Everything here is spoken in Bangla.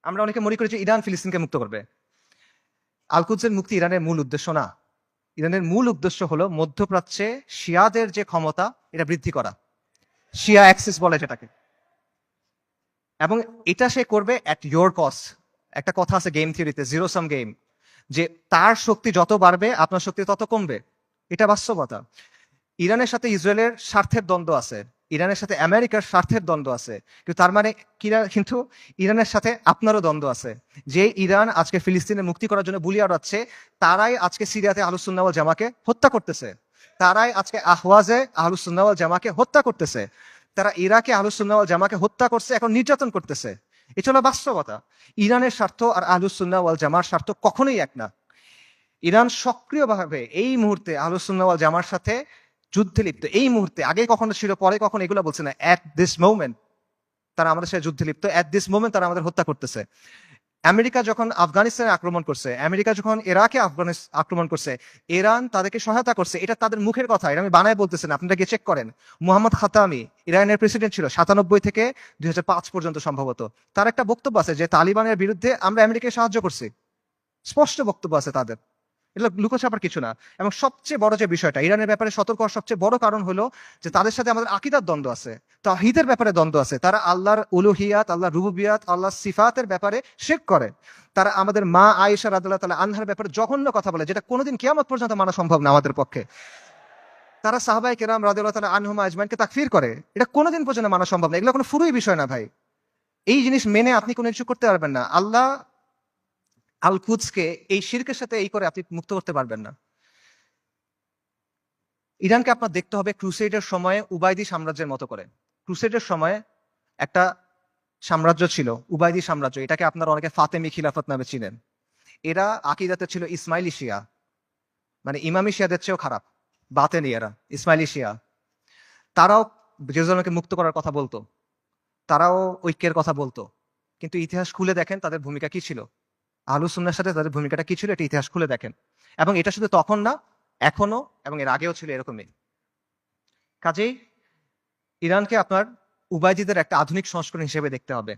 আমরা অনেকে মনে করি যে ইরান ফিলিস্তিনকে মুক্ত করবে। আল কুদসের মুক্তি ইরানের মূল উদ্দেশ্য না। ইরানের মূল উদ্দেশ্য হলো মধ্যপ্রাচ্যে শিয়াদের যে ক্ষমতা এটা বৃদ্ধি করা, শিয়া অ্যাক্সিস বলে যেটাকে, এবং এটা সে করবে অ্যাট ইয়োর কস্ট। একটা কথা আছে গেম থিওরিতে, জিরো সাম গেম, যে তার শক্তি যত বাড়বে আপনার শক্তি তত কমবে। এটা বাস্তবতা। ইরানের সাথে ইসরায়েলের স্বার্থের দ্বন্দ্ব আছে, ইরানের সাথে আমেরিকার স্বার্থের দ্বন্দ্ব আছে, কিন্তু তার মানে কিন্তু ইরানের সাথে আপনারও দ্বন্দ্ব আছে। যে ইরান আজকে ফিলিস্তিনের মুক্তি করার জন্য বুলি আওড়াচ্ছে, তারাই আজকে সিরিয়াতে আহলুস সুন্নাহ ওয়াল জামাকে হত্যা করতেছে, তারাই আজকে আহওয়াজে আহলুস সুন্নাহ ওয়াল জামাকে হত্যা করতেছে, তারা ইরাকে আহলুস সুন্নাহ ওয়াল জামাকে হত্যা করছে, এখন নির্যাতন করতেছে। এটা হলো বাস্তবতা। ইরানের স্বার্থ আর আহলুস সুন্নাহ ওয়াল জামার স্বার্থ কখনোই এক না। ইরান সক্রিয়ভাবে এই মুহূর্তে আহলুস সুন্নাহ ওয়াল জামার সাথে যুদ্ধে লিপ্ত, এই মুহূর্তে। আগে কখনো ছিল, পরে কখনো এগুলো বলছে না, অ্যাট দিস মোমেন্ট তারা আমাদের সাথে যুদ্ধে লিপ্ত, অ্যাট দিস মোমেন্ট তারা আমাদের হত্যা করতেছে। আমেরিকা যখন আফগানিস্তানে আক্রমণ করছে, আমেরিকা যখন ইরাকে আক্রমণ করছে, ইরান তাদেরকে সহায়তা করছে। এটা তাদের মুখের কথা, এটা আমি বানায় বলতেছেন, আপনারা গিয়ে চেক করেন। মুহাম্মদ খাতামি ইরানের প্রেসিডেন্ট ছিল 97 থেকে 2005 পর্যন্ত সম্ভবত। তার একটা বক্তব্য আছে যে তালিবানের বিরুদ্ধে আমরা আমেরিকাকে সাহায্য করছি, স্পষ্ট বক্তব্য আছে তাদের। এগুলো লুকোছাপার কিছু না। এবং সবচেয়ে বড় যে বিষয়টা ইরানের ব্যাপারে সতর্ক হওয়ার সবচেয়ে বড় কারণ হলো যে তাদের সাথে আমাদের আকীদার দ্বন্দ্ব আছে, তাওহীদের ব্যাপারে দ্বন্দ্ব আছে। তারা আল্লাহর উলুহিয়াত, আল্লাহর রুবুবিয়াত, আল্লাহর সিফাতের ব্যাপারে শিরক করে। তারা আমাদের মা আয়েশা রাদিয়াল্লাহু তাআলা আনহার ব্যাপারে জঘন্য কথা বলে, যেটা কোনোদিন কিয়ামত পর্যন্ত মানা সম্ভব না আমাদের পক্ষে। তারা সাহাবায়ে কেরাম রাদিয়াল্লাহু তাআলা আনহুম আজমাইনকে তাকফির করে, এটা কোনোদিন পর্যন্ত মানা সম্ভব না। এগুলো কোনো ফুরুই বিষয় না ভাই। এই জিনিস মেনে আপনি কোনো কিছু করতে পারবেন না। আল্লাহ আল কুদসকে এই শিরকের সাথে এই করে আপনি মুক্ত করতে পারবেন না। ইরানকে আপনার দেখতে হবে ক্রুসেডের সময়ে উবাইদি সাম্রাজ্যের মতো করে। ক্রুসেডের সময়ে একটা সাম্রাজ্য ছিল, উবাইদি সাম্রাজ্য। এটাকে আপনারা অনেকে ফাতেমি খিলাফত নামে চিনেন। এরা আকিদাতে ছিল ইসমাইলি শিয়া, মানে ইমামি শিয়াদের চেয়েও খারাপ, বাতেনি এরা, ইসমাইলি শিয়া। তারাও জেরুজালেমকে মুক্ত করার কথা বলতো, তারাও ঐক্যের কথা বলতো, কিন্তু ইতিহাস খুলে দেখেন তাদের ভূমিকা কি ছিল। আহলুস সুন্নাহর সাথে তাদের ভূমিকাটা কি ছিল, এটা ইতিহাস খুলে দেখেন। এবং এটা শুধু তখন না, এখনো এবং এর আগেও ছিল এরকমই। কাজেই ইরানকে আপনার উবাইদিদের একটা আধুনিক সংস্করণ হিসেবে দেখতে হবে।